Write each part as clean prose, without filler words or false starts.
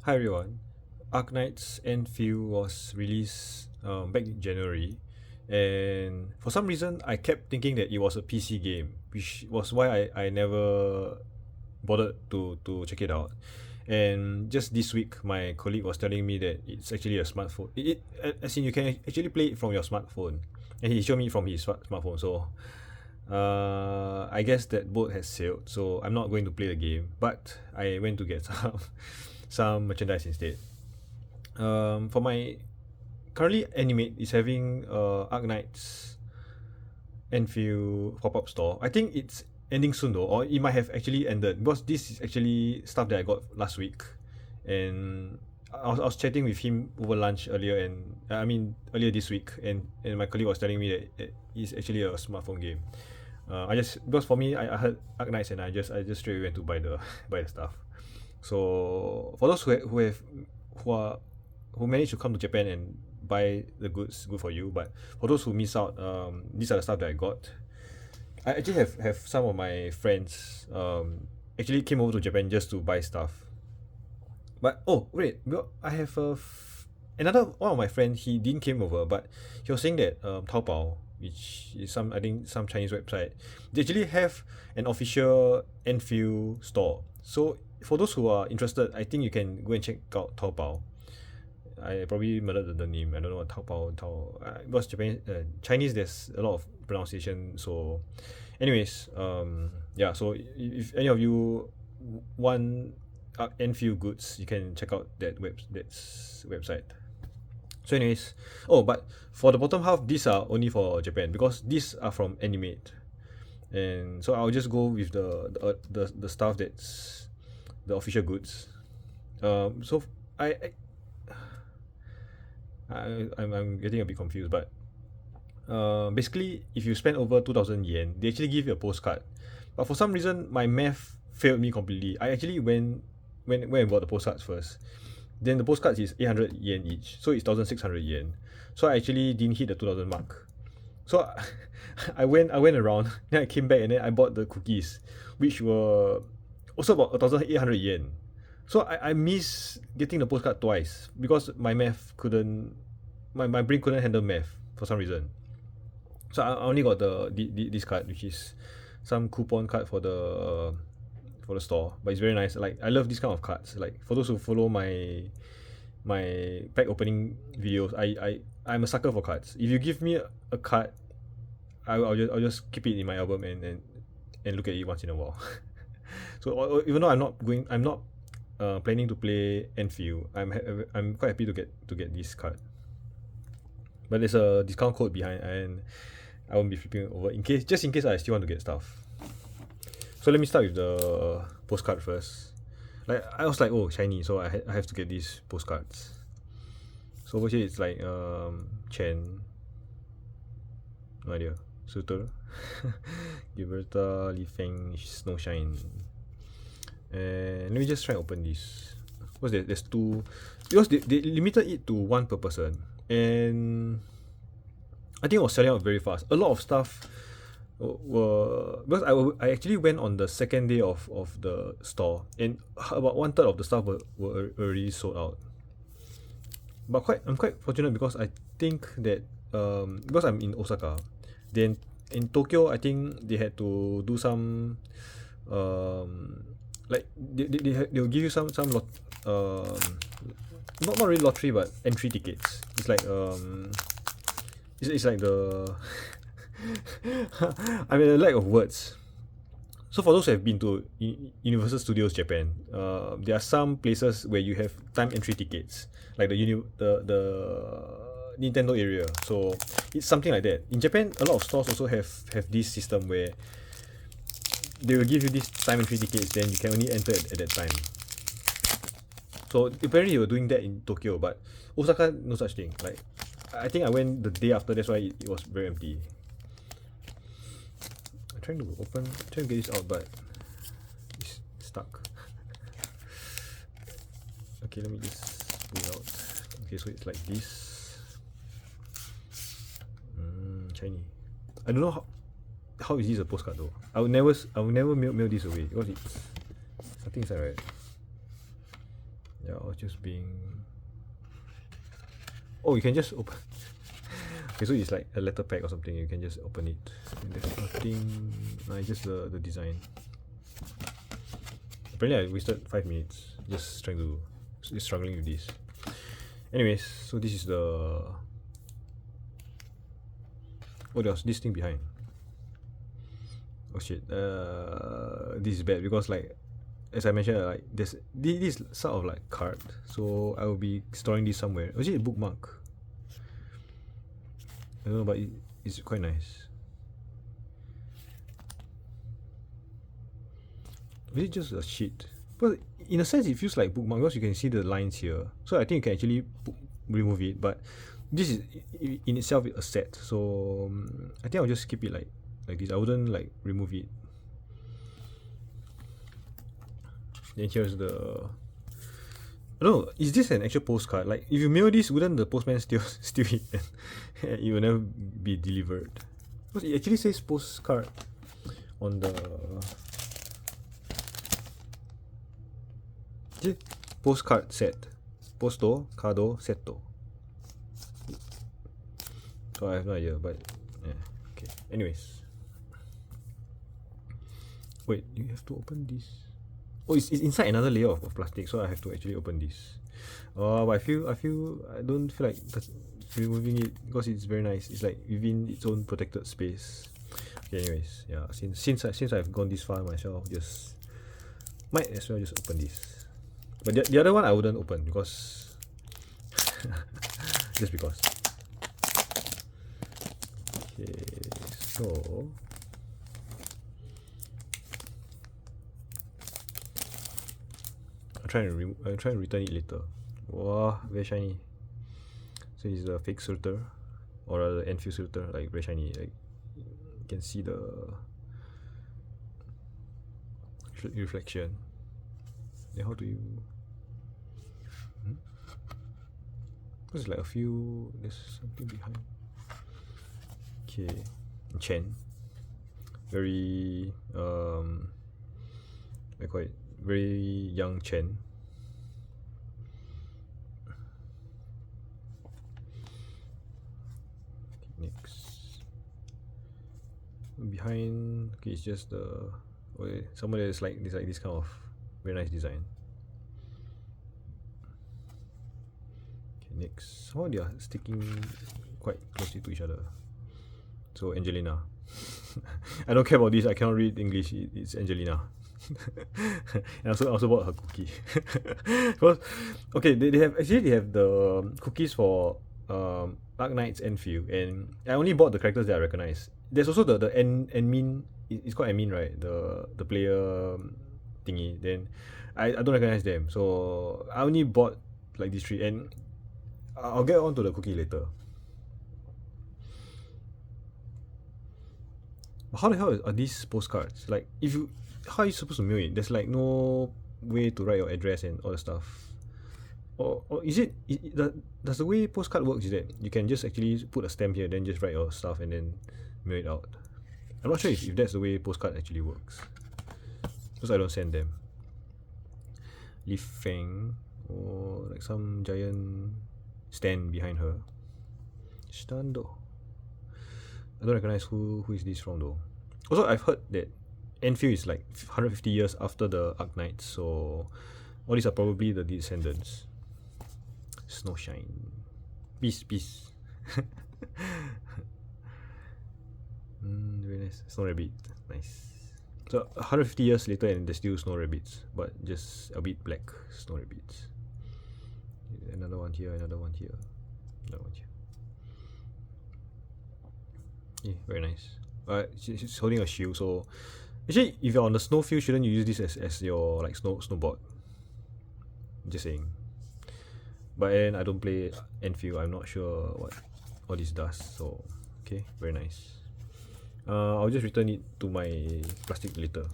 Hi everyone. Arknights Endfield was released back in January, and for some reason I kept thinking that it was a PC game, which was why I never bothered to check it out. And just this week, my colleague was telling me that it's actually a smartphone. As in you can actually play it from your smartphone, and he showed me from his smartphone. So I guess that boat has sailed. So I'm not going to play the game, but I went to get some merchandise instead. For my currently Animate is having Arknights Enfield pop-up store. I think it's ending soon though, or it might have actually ended because this is actually stuff that I got last week, and I was chatting with him over lunch earlier, and I mean earlier this week, and my colleague was telling me that it's actually a smartphone game. I just because for me I heard Arknights and I just straight away went to buy the buy the stuff. So for those who are who managed to come to Japan and buy the goods, good for you. But for those who miss out, these are the stuff that I got. I actually have some of my friends actually came over to Japan just to buy stuff. But oh wait, well, I have another one of my friends. He didn't came over, but he was saying that Taobao, which is some I think some Chinese website, they actually have an official Enfield store. So for those who are interested, I think you can go and check out Taobao. I probably murdered the name. I don't know what Tao. Because Japan, Chinese, there's a lot of pronunciation. So, anyways, yeah. So if any of you want Enfield goods, you can check out that's website. So, anyways, oh, but for the bottom half, these are only for Japan because these are from Animate, and so I'll just go with the stuff that's the official goods. So I I'm getting a bit confused, but basically, if you spend over 2,000 yen, they actually give you a postcard. But for some reason, my math failed me completely. I actually went and bought the postcards first. Then the postcards is 800 yen each, so it's 1,600 yen. So I actually didn't hit the 2,000 mark. So I went around, then I came back and then I bought the cookies, which were also about 1,800 yen. So I miss getting the postcard twice because my brain couldn't handle math for some reason. So I only got this card, which is some coupon card for the store, but it's very nice. Like I love this kind of cards. Like for those who follow my pack opening videos, I'm a sucker for cards. If you give me a card, I'll just keep it in my album and look at it once in a while. So even though I'm not planning to play Enfield, I'm quite happy to get this card. But there's a discount code behind, and I won't be flipping it over just in case I still want to get stuff. So let me start with the postcard first. Like I was like, oh, shiny, so I have to get these postcards. So over here it's like Chen, no idea, Suter, Gilberta, Li Feng, Snowshine. And let me just try and open this. Because there's two, because they limited it to one per person, and I think it was selling out very fast. A lot of stuff were because I actually went on the second day of the store, and about one third of the stuff were already sold out. But I'm quite fortunate because I think that because I'm in Osaka, then in Tokyo I think they had to do some like they'll give you some not really lottery but entry tickets. It's like it's like the I mean a lack of words. So for those who have been to Universal Studios Japan, there are some places where you have time entry tickets, like the Nintendo area. So it's something like that. In Japan, a lot of stores also have this system where they will give you this time entry tickets, then you can only enter at that time. So apparently they were doing that in Tokyo, but Osaka no such thing. Like I think I went the day after, that's why it was very empty. I'm trying to get this out, but it's stuck. Okay, let me just pull it out. Okay, so it's like this. Shiny. I don't know how is this a postcard though. I will never mail this away because it's something inside, right? Yeah, I was just being. Oh, you can just open. Okay, so it's like a letter pack or something. You can just open it. And there's nothing. Nah, just the design. Apparently, I wasted 5 minutes just trying to, just struggling with this. Anyways, so this is the. Oh, there's this thing behind. Oh shit. This is bad because like, as I mentioned, like this sort of like card. So I will be storing this somewhere. Or is it a bookmark? I don't know, but it's quite nice. Is it just a sheet? But in a sense, it feels like bookmark because you can see the lines here. So I think you can actually remove it. But this is in itself a set. So I think I'll just keep it like this. I wouldn't like remove it. Then here's the. I don't know, is this an actual postcard? Like, if you mail this, wouldn't the postman steal it and it will never be delivered? Because it actually says postcard on the. Postcard set. Posto, cardo, setto. So I have no idea, but yeah, okay. Anyways. Wait, you have to open this. Oh, it's inside another layer of plastic, so I have to actually open this. But I don't feel like removing it because it's very nice. It's like within its own protected space. Okay, anyways, yeah. Since I've gone this far myself, just might as well just open this. But the other one I wouldn't open because just because. Okay, so. I'll try and return it later. Wow, very shiny. So this is a fake filter or the Endfield filter, like very shiny. Like you can see the reflection. Then how do you? There's like a few. There's something behind. Okay, Chen. Very I quite very young Chen. Next, behind, okay, it's just the somewhere there's like this kind of very nice design. Okay, next, how they are sticking quite closely to each other. So Angelina. I don't care about this. I cannot read English. It's Angelina. And I also bought her cookie. Because okay, they have the cookies for Arknights Endfield, and I only bought the characters that I recognize. There's also the admin. It's called admin, right? The player thingy. Then I don't recognize them, so I only bought like these 3, and I'll get on to the cookie later. But how the hell are these postcards? Like, how are you supposed to mail it? There's like no way to write your address and all the stuff. Or is it, does the way postcard works is that you can just actually put a stamp here, then just write your stuff and then mail it out? I'm not sure if that's the way postcard actually works, because I don't send them. Li Feng, or like some giant stand behind her. Stando. I don't recognize who is this from though. Also, I've heard that Enfield is like 150 years after the Arknights, so all these are probably the descendants. Snowshine. Peace. Very nice. Snow rabbit. Nice. So 150 years later and there's still snow rabbits, but just a bit black snow rabbits. Another one here, another one here, another one here. Yeah, very nice. She's holding a shield, so actually if you're on the snowfield, shouldn't you use this as your like snowboard? Just saying. But then I don't play Enfield, I'm not sure what all this does. So okay, very nice. I'll just return it to my plastic later,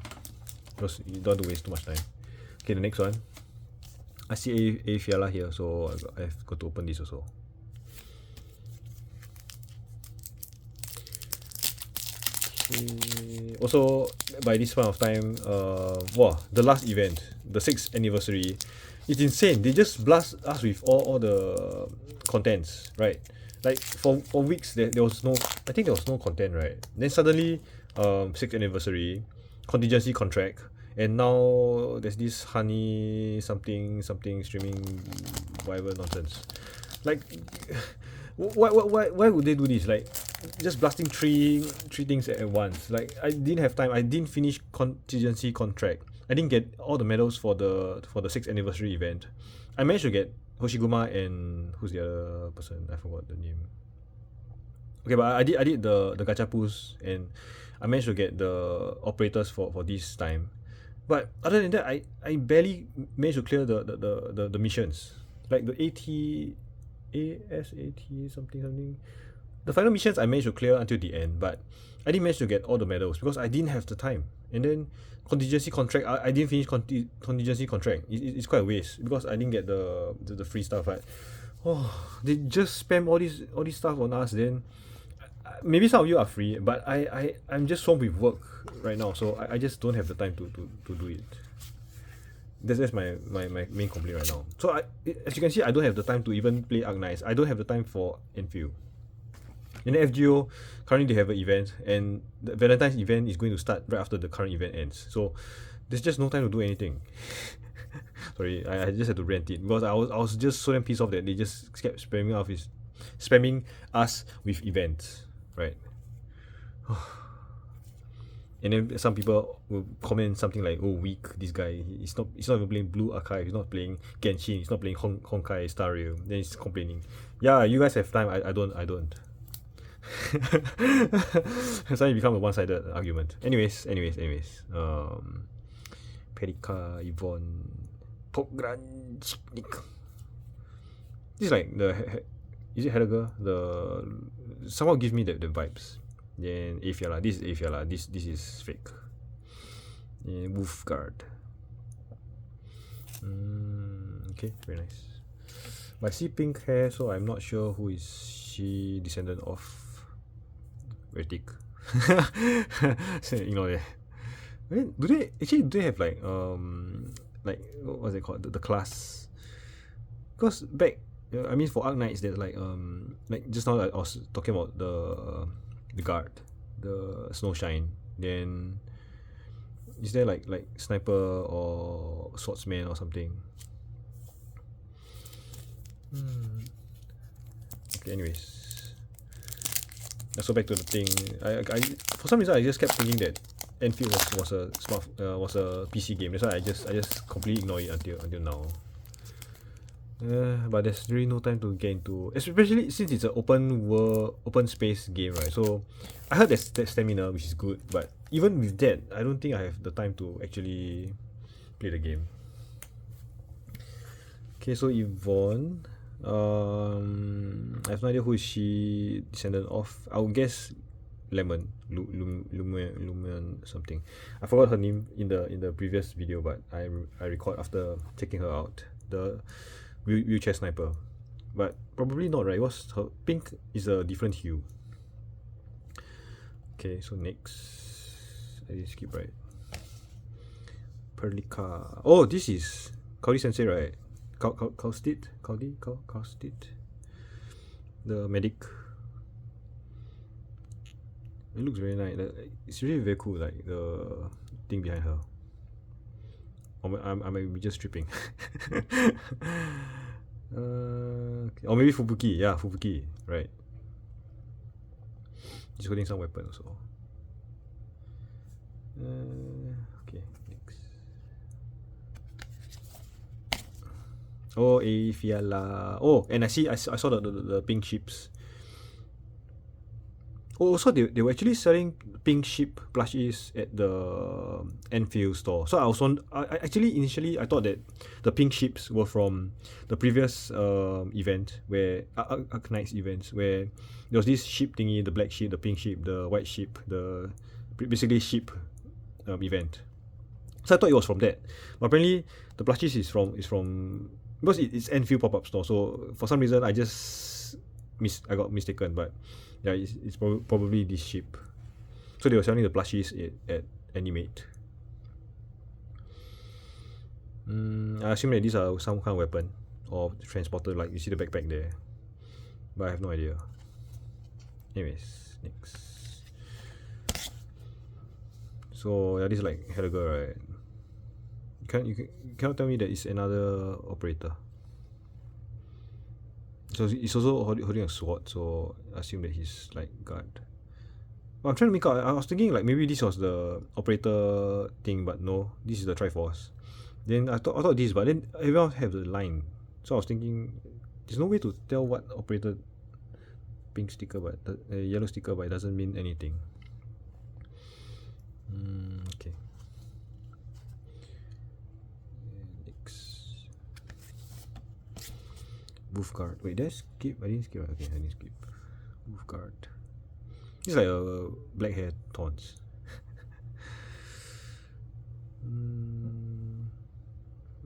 because you don't want to waste too much time. Okay, the next one. I see a Fiala here, so I've got to open this also. Also, by this point of time, wow, the last event, the 6th anniversary, it's insane. They just blast us with all the contents, right? Like for weeks there was no, I think there was no content, right? Then suddenly 6th anniversary, contingency contract, and now there's this honey something streaming whatever nonsense. Like why would they do this? Like just blasting three things at once. Like I didn't have time. I didn't finish contingency contract. I didn't get all the medals for the 6th anniversary event. I managed to get Hoshiguma and who's the other person? I forgot the name. Okay, but I did the gachapus, and I managed to get the operators for this time. But other than that, I barely managed to clear the missions. Like the ASAT something. The final missions I managed to clear until the end, but I didn't manage to get all the medals because I didn't have the time. And then contingency contract, I didn't finish contingency contract. It's quite a waste because I didn't get the free stuff. But they just spam all this stuff on us. Then maybe some of you are free, but I'm just swamped with work right now, so I just don't have the time to do it. That's my main complaint right now. So as you can see, I don't have the time to even play Arknights. I don't have the time for Endfield. In the FGO, currently they have an event, and the Valentine's event is going to start right after the current event ends. So there's just no time to do anything. Sorry, I just had to rant it because I was just so damn pissed off that they just kept spamming us with events, right? And then some people will comment something like, "Oh, weak, this guy. He's not even playing Blue Archive. He's not playing Genshin. He's not playing Honkai Star Rail." Then he's complaining. Yeah, you guys have time. I don't. So it become a one-sided argument. Anyways. Perika, Yvonne, Pogranchnik. This is like is it Heidegger? The somehow gives me the vibes. Then Afiala. This is Afiala. This is fake. Wolfguard. Okay, very nice. But I see pink hair, so I'm not sure who is she descendant of. Very thick. So, that. I mean, do they have like what's it called, the class? Because back, I mean, for Arknights, there's like just now I was talking about the guard, the snowshine. Then is there like sniper or swordsman or something? Okay, anyways. So back to the thing. I for some reason I just kept thinking that Enfield was a PC game. That's why I just completely ignore it until now. But there's really no time to get into, especially since it's an open space game, right? So I heard there's stamina, which is good, but even with that, I don't think I have the time to actually play the game. Okay, so Yvonne, I have no idea who is she descendant of. I would guess Lemon, Lumion something. I forgot her name in the previous video, but I record after checking her out. The wheelchair sniper, but probably not, right? Her pink is a different hue. Okay, so next, I didn't skip, right? Perlika. Oh, this is Kaori Sensei, right? Kaustit, the medic. It looks very nice. It's really very cool, like the thing behind her. I might be just tripping. Okay. Or maybe Fubuki. Yeah, Fubuki. Right. He's holding some weapon also. Okay, next. Oh, Fiala. Oh, and I saw the pink ships. Oh, so they were actually selling pink ship plushies at the Endfield store. So initially I thought that the pink ships were from the previous event where Arknights events, where there was this ship thingy, the black ship, the pink ship, the white ship, the basically ship event. So I thought it was from that. But apparently the plushies is from because it's Endfield pop-up store. So for some reason I got mistaken, but yeah, it's probably this ship. So they were selling the plushies at Animate. I assume that these are some kind of weapon or transporter, like you see the backpack there, but I have no idea. Anyways, next. So yeah, this is like Helga, right? You cannot tell me that it's another operator. So he's also holding a sword, so I assume that he's like guard. But I'm trying to make out. I was thinking like maybe this was the operator thing, but no, this is the Triforce. Then I thought this, but then everyone have the line. So I was thinking, there's no way to tell what operator. Pink sticker, but yellow sticker, but it doesn't mean anything. Okay. Next. Wolf guard. Wait, did I skip? I didn't skip. Okay, I didn't skip. Wolf guard. It's like a black hair taunts.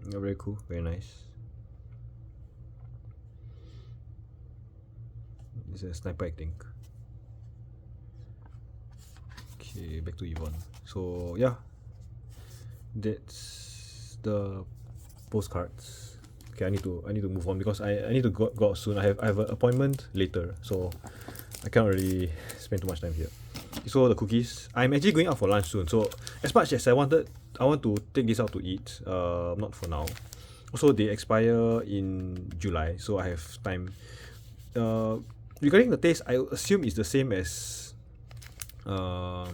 Very cool. Very nice. It's a sniper, I think. Okay, back to Yvonne. So yeah, that's the postcards. Okay, I need to move on because I need to go out soon. I have an appointment later, so I can't really spend too much time here. So the cookies, I'm actually going out for lunch soon. So as much as I want to take this out to eat. Not for now. Also, they expire in July, so I have time. Regarding the taste, I assume it's the same as the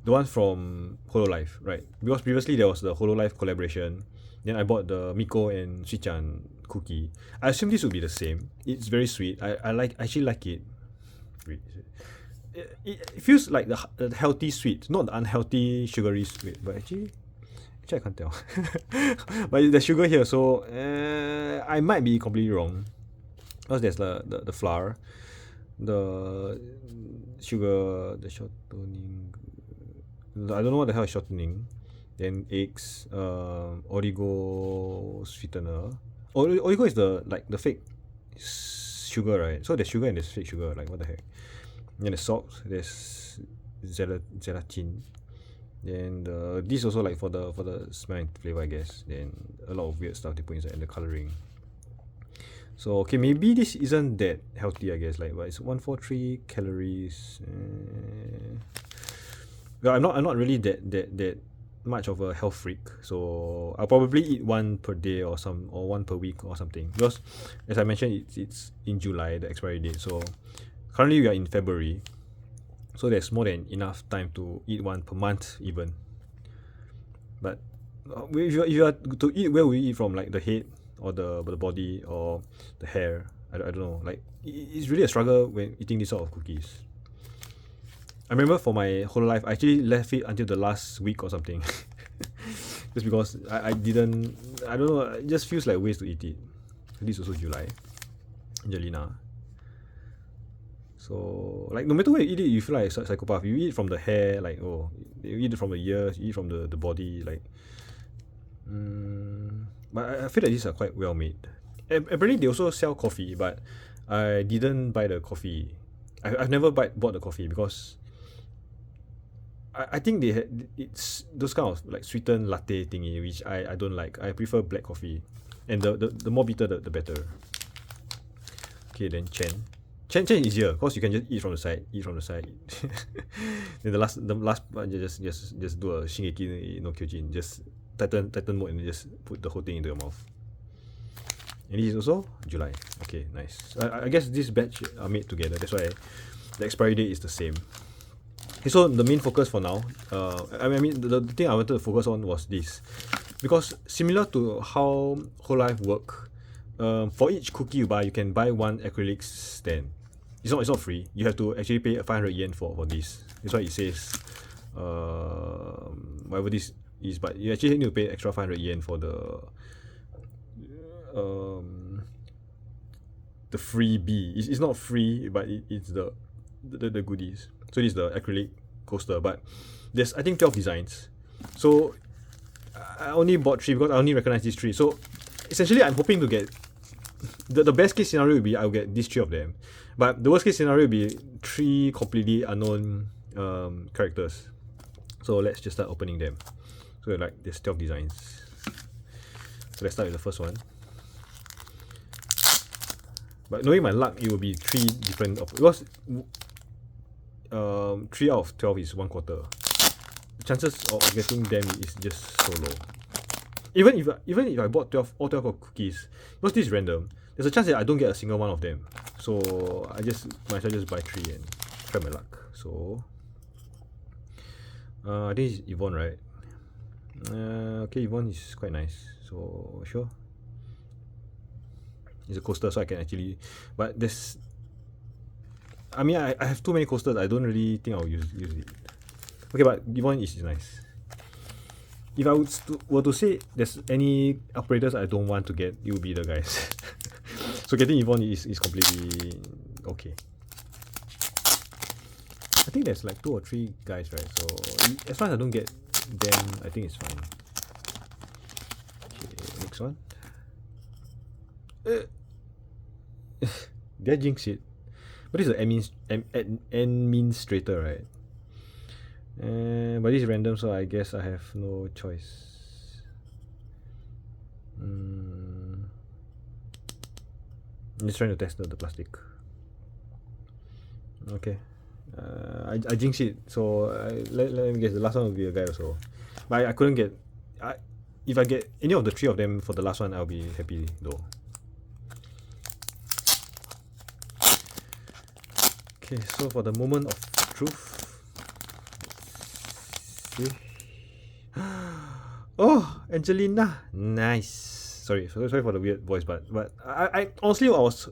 one from Hololive, right? Because previously there was the Hololive collaboration. Then I bought the Miko and Shichan cookie. I assume this would be the same. It's very sweet. I actually like it. It feels like the healthy sweet, not the unhealthy sugary sweet. But actually I can't tell. But there's sugar here, so I might be completely wrong. Because there's the flour, the sugar, the shortening. I don't know what the hell is shortening. Then eggs, origo sweetener. Origo is the fake sugar, right? So there's sugar and there's fake sugar. Like what the heck? Then there's salt. There's gelatin. Then this also like for the smell and flavor, I guess. Then a lot of weird stuff they put inside and the coloring. So okay, maybe this isn't that healthy, I guess. Like, but it's 143 calories. Well, I'm not really that much of a health freak, so I'll probably eat one per day or one per week or something. Because as I mentioned, it's in July, the expiry date. So currently we are in February, so there's more than enough time to eat one per month even. But if you are to eat, where will you eat from? Like the head or the body or the hair? I don't know. Like it's really a struggle when eating this sort of cookies. I remember for my whole life, I actually left it until the last week or something. Just because I don't know, it just feels like waste to eat it. This is also July. Angelina. So, like, no matter where you eat it, you feel like a psychopath. You eat from the hair, like, oh, you eat it from the ears, you eat from the body, like. But I feel like these are quite well made. Apparently, they also sell coffee, but I didn't buy the coffee. I've never bought the coffee because I think it's those kind of like sweetened latte thingy, which I don't like. I prefer black coffee, and the more bitter the better. Okay, then Chen is easier because you can just eat from the side. Then the last part, just do a Shingeki no Kyojin, just tighten mode and just put the whole thing into your mouth. And this is also July. Okay, nice. I guess this batch are made together. That's why the expiry date is the same. Okay, so the main focus for now, I mean the thing I wanted to focus on was this, because similar to how Whole Life work, for each cookie you buy, you can buy one acrylic stand. It's not free. You have to actually pay 500 yen for this. That's why it says whatever this is, but you actually need to pay extra 500 yen for the freebie. It's not free, but it's the goodies. So this is the acrylic coaster, but there's I think 12 designs. So I only bought 3 because I only recognize these 3. So essentially I'm hoping to get the best case scenario would be I'll get these 3 of them, but the worst case scenario would be 3 completely unknown characters. So let's just start opening them. So like there's 12 designs. So let's start with the first one. But knowing my luck, it will be 3 different because 3 out of 12 is 1/4. The chances of getting them is just so low. Even if I bought all 12 of cookies, because this is random, there's a chance that I don't get a single one of them. So I just might as well just buy 3 and try my luck. So I think it's Yvonne, right? Okay, Yvonne is quite nice. So sure. It's a coaster, so I can actually, but there's, I mean, I have too many coasters. I don't really think I'll use it. Okay, but Yvonne is nice. If I were to say there's any operators I don't want to get, it would be the guys. So getting Yvonne is completely okay. I think there's like 2 or 3 guys, right? So as long as I don't get them, I think it's fine. Okay, next one. Did I jinx it? But this is an administrator, right? But this is random, so I guess I have no choice. I'm just trying to test the plastic. Okay. I jinxed it, so let me guess, the last one will be a guy also. But I couldn't get. If I get any of the 3 of them for the last one, I'll be happy though. Okay, so for the moment of truth. Oh, Angelina, nice. Sorry for the weird voice, but I honestly I was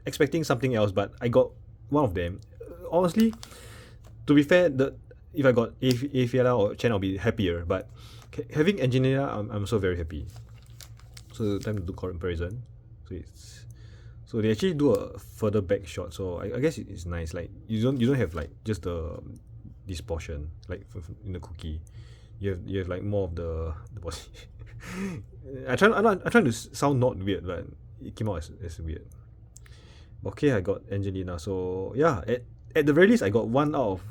expecting something else, but I got one of them. Honestly, to be fair, if I got Fiala or Chen, I'll be happier. But having Angelina, I'm so very happy. So time to do comparison. So they actually do a further back shot. So I guess it's nice. Like you don't have like just this portion like in the cookie. You have like more of the body. I'm trying to sound not weird, but it came out as weird. Okay, I got Angelina. So yeah, at the very least, I got 1 out of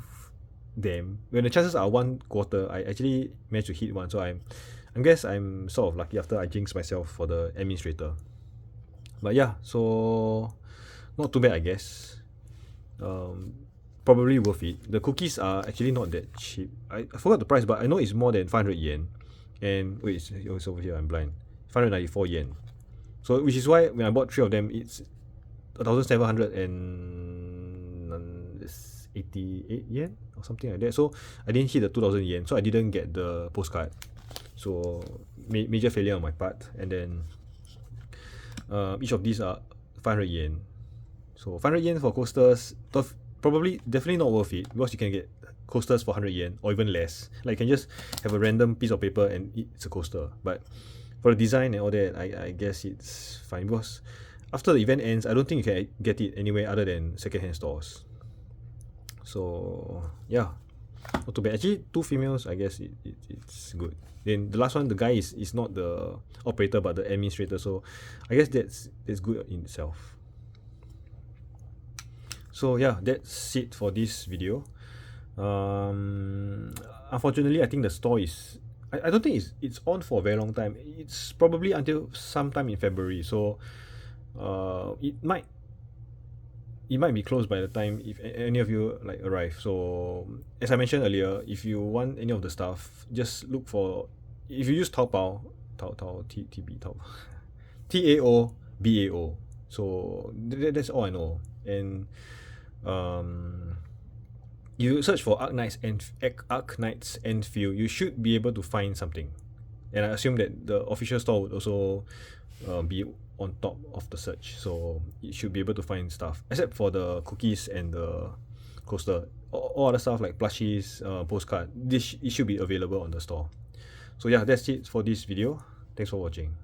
them. When the chances are 1/4, I actually managed to hit 1. So I guess I'm sort of lucky after I jinxed myself for the administrator. But yeah, so not too bad, I guess. Probably worth it. The cookies are actually not that cheap. I forgot the price, but I know it's more than 500 yen. And wait, it's over here. I'm blind. 594 yen. So which is why when I bought 3 of them, it's 1,788 yen or something like that. So I didn't hit the 2,000 yen. So I didn't get the postcard. So major failure on my part. And then each of these are 500 yen. So 500 yen for coasters, definitely not worth it, because you can get coasters for 100 yen or even less. Like you can just have a random piece of paper and it's a coaster. But for the design and all that, I guess it's fine, because after the event ends, I don't think you can get it anywhere other than secondhand stores. So yeah, not too bad. Actually, 2 females, I guess it's good. Then the last one, the guy is not the operator but the administrator, so I guess that's good in itself. So yeah, that's it for this video. Unfortunately, I think the store is, I don't think it's on for a very long time. It's probably until sometime in February, so it might be closed by the time if any of you like arrive. So as I mentioned earlier, if you want any of the stuff, just look for, if you use Taobao, TAOBAO. So that's all I know. And you search for Arknights Endfield, you should be able to find something. And I assume that the official store would also be on top of the search, so it should be able to find stuff, except for the cookies and the coaster. All other stuff like plushies, postcard, it should be available on the store. So yeah, that's it for this video. Thanks for watching.